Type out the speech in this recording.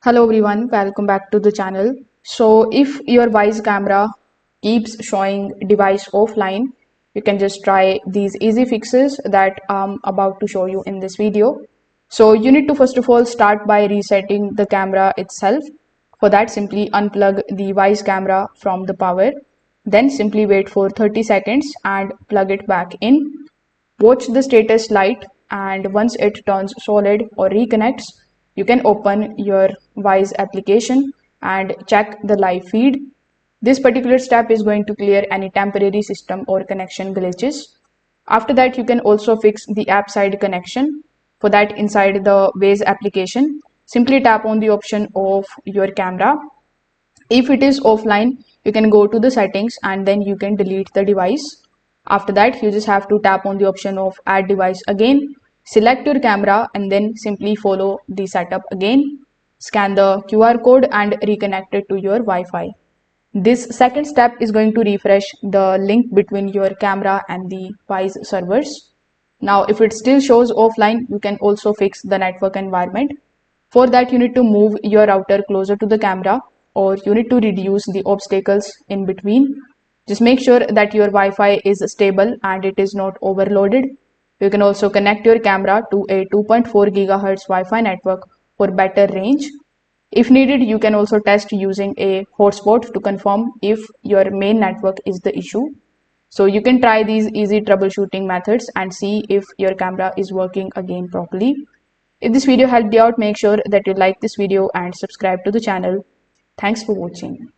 Hello everyone, welcome back to the channel. So if your Wyze camera keeps showing device offline, you can just try these easy fixes that I'm about to show you in this video. So you need to first of all start by resetting the camera itself. For that, simply unplug the Wyze camera from the power. Then simply wait for 30 seconds and plug it back in. Watch the status light, and once it turns solid or reconnects, you can open your Wyze application and check the live feed. This particular step is going to clear any temporary system or connection glitches. After that, you can also fix the app side connection. For that, inside the Wyze application, simply tap on the option of your camera. If it is offline, you can go to the settings and then you can delete the device. After that, you just have to tap on the option of add device again, select your camera and then simply follow the setup again. Scan the QR code and reconnect it to your Wi-Fi. This second step is going to refresh the link between your camera and the Wyze servers. Now, if it still shows offline, you can also fix the network environment. For that, you need to move your router closer to the camera, or you need to reduce the obstacles in between. Just make sure that your Wi-Fi is stable and it is not overloaded. You can also connect your camera to a 2.4 GHz Wi-Fi network for better range. If needed, you can also test using a hotspot to confirm if your main network is the issue. So you can try these easy troubleshooting methods and see if your camera is working again properly. If this video helped you out, make sure that you like this video and subscribe to the channel. Thanks for watching.